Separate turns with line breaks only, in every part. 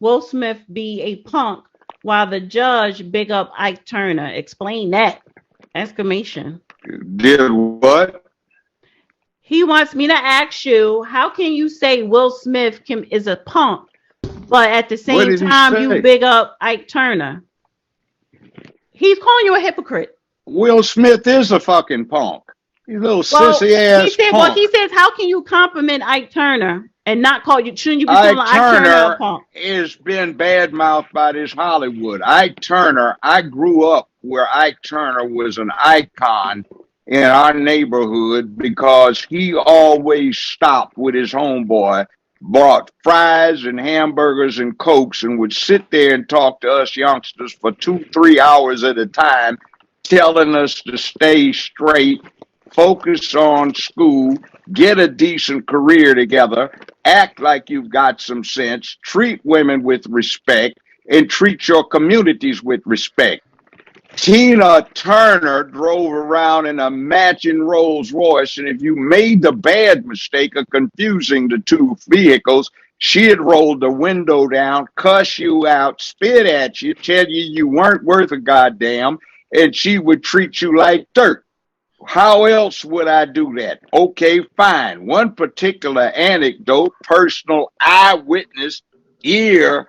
Will Smith be a punk while the judge big up Ike Turner? Explain that. Exclamation.
Did what?
He wants me to ask you, how can you say Will Smith is a punk, but at the
What
same
did he
time you
say?
big up Ike Turner? He's calling you a hypocrite.
Will Smith is a fucking punk. You little
Well,
sissy
he
ass
said, well,
punk.
he says, how can you compliment Ike Turner and not call you? Shouldn't you be calling
Ike
Ike Turner a
Turner
punk?
has been badmouthed by this Hollywood. Ike Turner, I grew up where Ike Turner was an icon in our neighborhood because he always stopped with his homeboy, bought fries and hamburgers and cokes, and would sit there and talk to us youngsters for 2, 3 hours at a time, telling us to stay straight, focus on school, get a decent career together, act like you've got some sense, treat women with respect, and treat your communities with respect. Tina Turner drove around in a matching Rolls Royce, and if you made the bad mistake of confusing the two vehicles, she'd roll the window down, cuss you out, spit at you, tell you you weren't worth a goddamn, and she would treat you like dirt. How else would I do that? Okay, fine. One particular anecdote, personal eyewitness, ear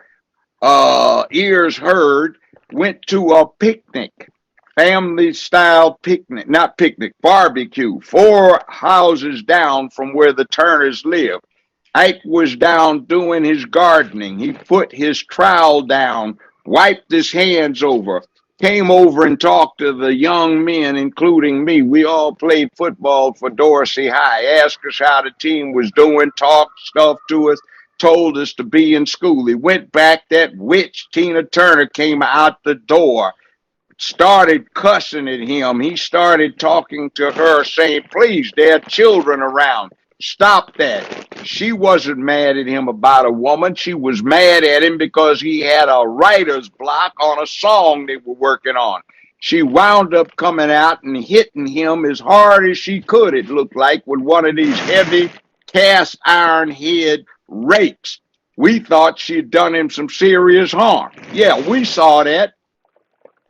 ears heard, went to a picnic, family style picnic, not picnic, barbecue, 4 houses down from where the Turners live. Ike was down doing his gardening. He put his trowel down, wiped his hands over, came over and talked to the young men, including me. We all played football for Dorsey High, asked us how the team was doing, talked stuff to us, told us to be in school. He went back. That witch, Tina Turner, came out the door, started cussing at him. He started talking to her, saying, please, there are children around. Stop that. She wasn't mad at him about a woman. She was mad at him because he had a writer's block on a song they were working on. She wound up coming out and hitting him as hard as she could, it looked like, with one of these heavy cast iron head rakes. We thought she'd done him some serious harm. Yeah, we saw that.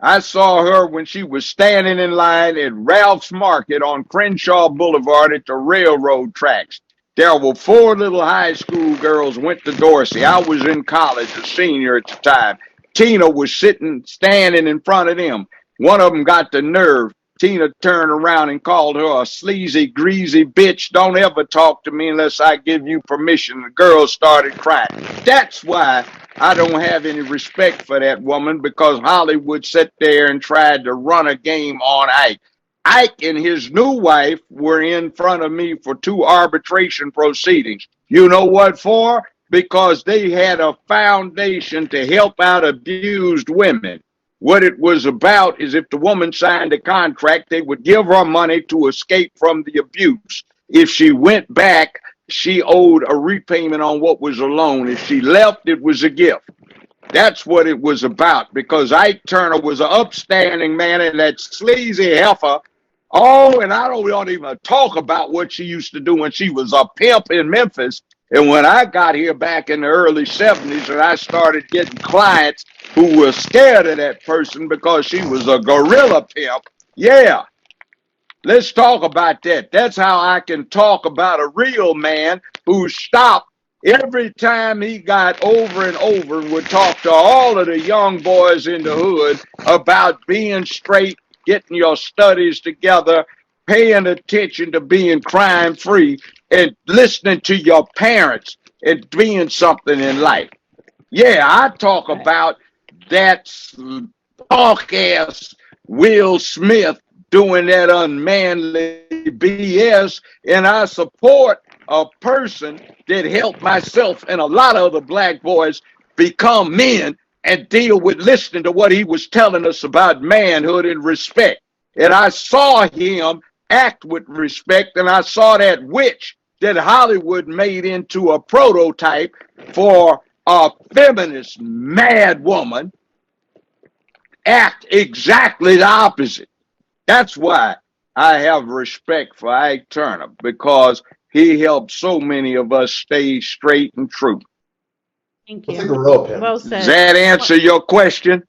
I saw her when she was standing in line at Ralph's Market on Crenshaw Boulevard at the railroad tracks. There were 4 little high school girls went to Dorsey. I was in college, a senior at the time. Tina was standing in front of them. One of them got the nerve. Tina turned around and called her a sleazy, greasy bitch. Don't ever talk to me unless I give you permission. The girls started crying. That's why I don't have any respect for that woman, because Hollywood sat there and tried to run a game on Ike. Ike and his new wife were in front of me for 2 arbitration proceedings. You know what for? Because they had a foundation to help out abused women. What it was about is if the woman signed a contract, they would give her money to escape from the abuse. If she went back, she owed a repayment on what was a loan. If she left, it was a gift. That's what it was about, because Ike Turner was an upstanding man, and that sleazy heifer. Oh, and I don't want to even talk about what she used to do when she was a pimp in Memphis. And when I got here back in the early 70s and I started getting clients who were scared of that person because she was a gorilla pimp, yeah, let's talk about that. That's how I can talk about a real man who stopped every time he got over and over and would talk to all of the young boys in the hood about being straight, getting your studies together, paying attention to being crime free, and listening to your parents and being something in life. Yeah, I talk
Right.
about that punk ass Will Smith doing that unmanly BS, and I support a person that helped myself and a lot of other black boys become men and deal with listening to what he was telling us about manhood and respect. And I saw him act with respect, and I saw that witch that Hollywood made into a prototype for a feminist mad woman act exactly the opposite. That's why I have respect for Ike Turner, because he helped so many of us stay straight and true.
Thank
Let's
you.
take a gorilla pin.
Well
Does
said.
that answer your question?